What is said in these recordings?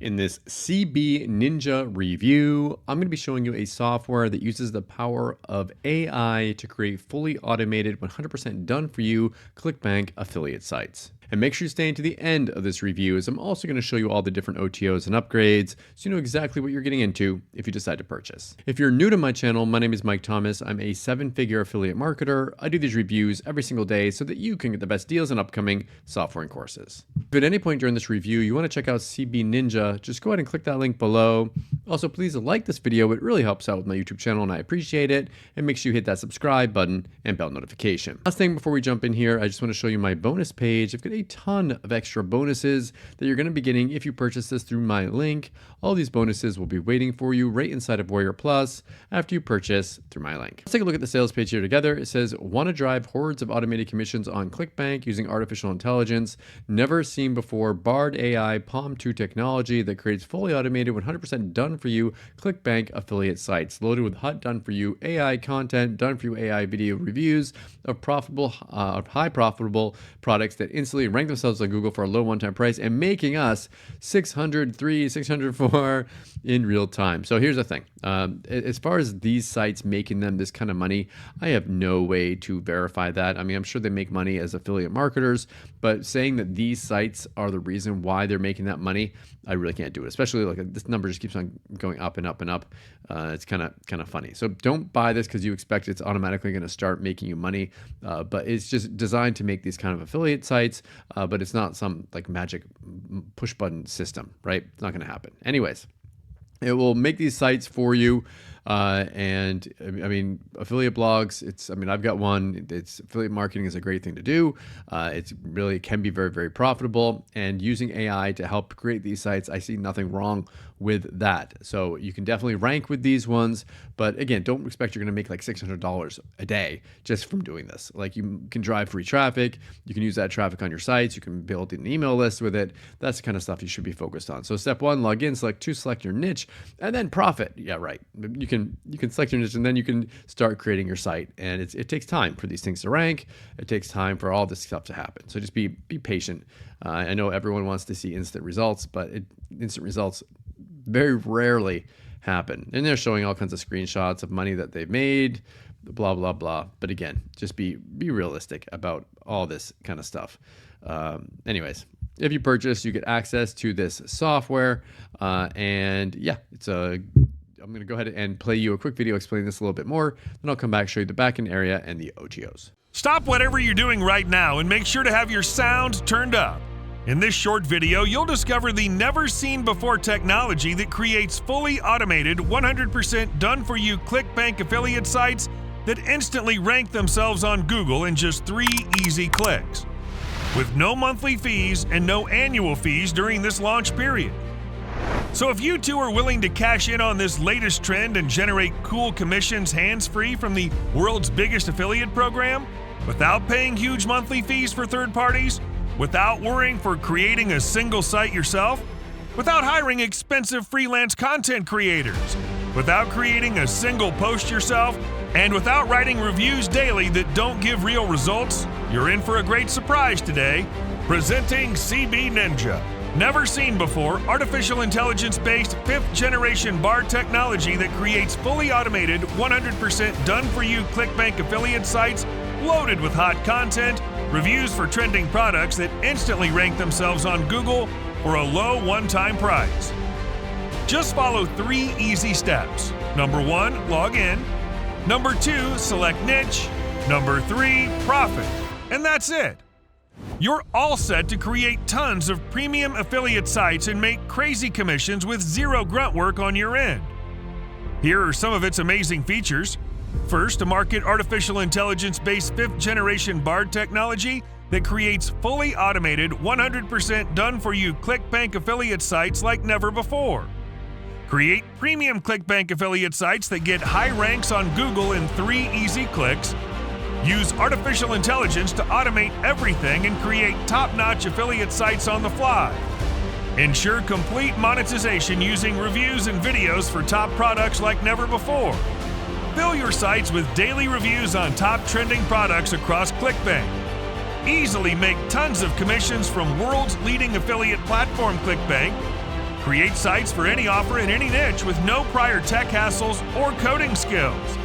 In this CB Ninja review, I'm going to be showing you a software that uses the power of AI to create fully automated, 100% done for you ClickBank affiliate sites. And make sure you stay to the end of this review, as I'm also going to show you all the different OTOs and upgrades so you know exactly what you're getting into if you decide to purchase. If you're new to my channel, my name is Mike Thomas. I'm a 7-figure affiliate marketer. I do these reviews every single day so that you can get the best deals on upcoming software and courses. If at any point during this review you want to check out CB Ninja, just go ahead and click that link below. Also, please like this video. It really helps out with my YouTube channel and I appreciate it. And make sure you hit that subscribe button and bell notification. Last thing before we jump in here, I just want to show you my bonus page. I've got a ton of extra bonuses that you're going to be getting if you purchase this through my link. All these bonuses will be waiting for you right inside of Warrior Plus after you purchase through my link. Let's take a look at the sales page here together. It says, want to drive hordes of automated commissions on ClickBank using artificial intelligence, never seen before, Bard AI, Palm 2 technology that creates fully automated, 100% done for you ClickBank affiliate sites loaded with hot done for you AI content, done for you AI video reviews of high profitable products that instantly rank themselves on Google for a low one-time price and making us 603, 604 in real time. So here's the thing. As far as these sites making them this kind of money, I have no way to verify that. I mean, I'm sure they make money as affiliate marketers, but saying that these sites are the reason why they're making that money, I really can't do it. Especially like this number just keeps on going up and up and up. It's kind of funny. So don't buy this because you expect it's automatically going to start making you money. But it's just designed to make these kind of affiliate sites. But it's not some like magic push button system, right? It's not going to happen. Anyways, it will make these sites for you. And I mean, affiliate blogs, I've got one. Affiliate marketing is a great thing to do. It's really can be very, very profitable, and using AI to help create these sites, I see nothing wrong with that. So you can definitely rank with these ones, but again, don't expect you're going to make like $600 a day just from doing this. Like, you can drive free traffic. You can use that traffic on your sites. You can build an email list with it. That's the kind of stuff you should be focused on. So step 1, log in, select 2, select your niche, and then profit. Yeah, right. You can select your niche, and then you can start creating your site. And it takes time for these things to rank. It takes time for all this stuff to happen. So just be patient. I know everyone wants to see instant results, but instant results very rarely happen. And they're showing all kinds of screenshots of money that they've made, blah, blah, blah. But again, just be realistic about all this kind of stuff. Anyways, if you purchase, you get access to this software. And yeah, I'm going to go ahead and play you a quick video explaining this a little bit more. Then I'll come back, show you the backend area and the OTOs. Stop whatever you're doing right now and make sure to have your sound turned up. In this short video, you'll discover the never-seen-before technology that creates fully automated, 100% done-for-you ClickBank affiliate sites that instantly rank themselves on Google in just 3 easy clicks, with no monthly fees and no annual fees during this launch period. So if you too are willing to cash in on this latest trend and generate cool commissions hands-free from the world's biggest affiliate program, without paying huge monthly fees for third parties, without worrying for creating a single site yourself, without hiring expensive freelance content creators, without creating a single post yourself, and without writing reviews daily that don't give real results, you're in for a great surprise today. Presenting CB Ninja. Never seen before, artificial intelligence-based 5th-generation Bard technology that creates fully automated, 100% done-for-you ClickBank affiliate sites loaded with hot content, reviews for trending products that instantly rank themselves on Google for a low one-time price. Just follow 3 easy steps. Number 1, log in. Number 2, select niche. Number 3, profit. And that's it. You're all set to create tons of premium affiliate sites and make crazy commissions with zero grunt work on your end. Here are some of its amazing features. First, to market artificial intelligence-based 5th-generation Bard technology that creates fully automated, 100% done-for-you ClickBank affiliate sites like never before. Create premium ClickBank affiliate sites that get high ranks on Google in 3 easy clicks. Use artificial intelligence to automate everything and create top-notch affiliate sites on the fly. Ensure complete monetization using reviews and videos for top products like never before. Fill your sites with daily reviews on top trending products across ClickBank. Easily make tons of commissions from world's leading affiliate platform ClickBank. Create sites for any offer in any niche with no prior tech hassles or coding skills.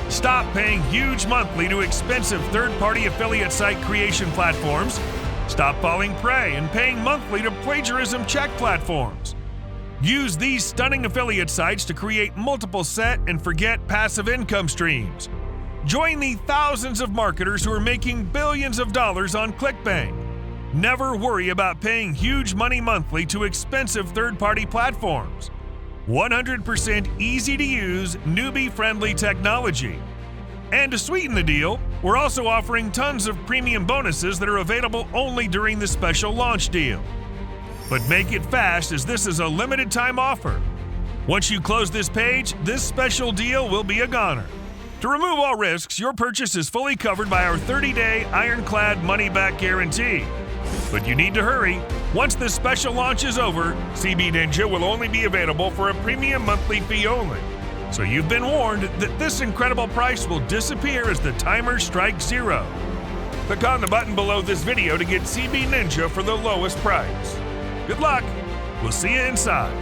Stop paying huge monthly to expensive third-party affiliate site creation platforms. Stop falling prey and paying monthly to plagiarism check platforms. Use these stunning affiliate sites to create multiple set and forget passive income streams. Join the thousands of marketers who are making billions of dollars on ClickBank. Never worry about paying huge money monthly to expensive third-party platforms. 100% easy-to-use, newbie-friendly technology. And to sweeten the deal, we're also offering tons of premium bonuses that are available only during the special launch deal. But make it fast, as this is a limited-time offer. Once you close this page, this special deal will be a goner. To remove all risks, your purchase is fully covered by our 30-day ironclad money-back guarantee. But you need to hurry. Once this special launch is over, CB Ninja will only be available for a premium monthly fee only. So you've been warned that this incredible price will disappear as the timer strikes zero. Click on the button below this video to get CB Ninja for the lowest price. Good luck. We'll see you inside.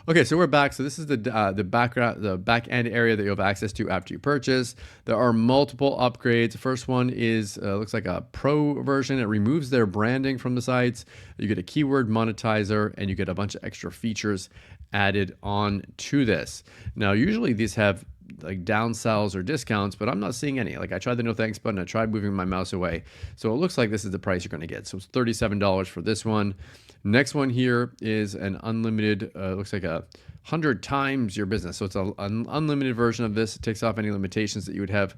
Okay, so we're back. So this is the back end area that you have access to after you purchase. There are multiple upgrades. The first one is looks like a pro version. It removes their branding from the sites. You get a keyword monetizer, and you get a bunch of extra features added on to this. Now, usually these have like downsells or discounts, but I'm not seeing any. Like I tried the no thanks button, I tried moving my mouse away. So it looks like this is the price you're going to get. So it's $37 for this one. Next one here is an unlimited, looks like 100 times your business. So it's an unlimited version of this. It takes off any limitations that you would have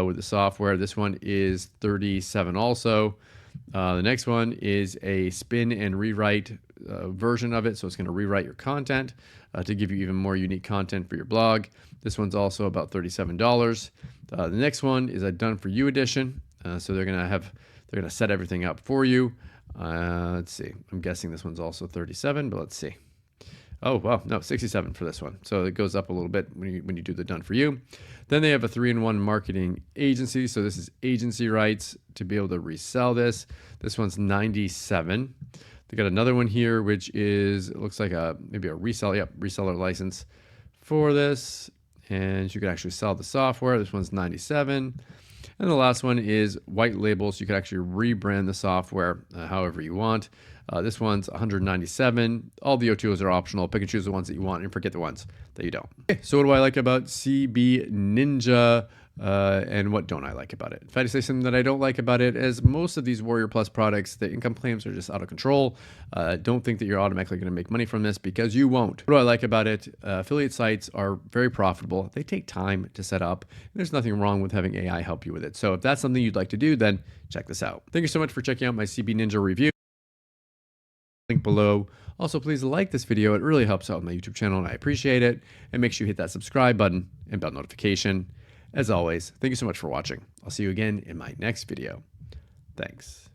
with the software. This one is $37 also. The next one is a spin and rewrite version of it. So it's going to rewrite your content to give you even more unique content for your blog. This one's also about $37. The next one is a done for you edition. So they're going to set everything up for you. Let's see. I'm guessing this one's also 37, but let's see. Oh, well, no, 67 for this one. So it goes up a little bit when you do the done for you. Then they have a 3-in-1 marketing agency. So this is agency rights to be able to resell this. This one's 97. They got another one here, which is, it looks like maybe a reseller license for this. And you can actually sell the software. This one's 97. And the last one is white label, so you can actually rebrand the software however you want. This one's 197. All the O2s are optional. Pick and choose the ones that you want and forget the ones that you don't. Okay, so what do I like about CB Ninja? And what don't I like about it? If I had to say something that I don't like about it, is most of these Warrior Plus products, the income claims are just out of control. Don't think that you're automatically going to make money from this, because you won't. What do I like about it? Affiliate sites are very profitable. They take time to set up. There's nothing wrong with having AI help you with it. So if that's something you'd like to do, then check this out. Thank you so much for checking out my CB Ninja review. Link below. Also, please like this video. It really helps out with my YouTube channel, and I appreciate it. And make sure you hit that subscribe button and bell notification. As always, thank you so much for watching. I'll see you again in my next video. Thanks.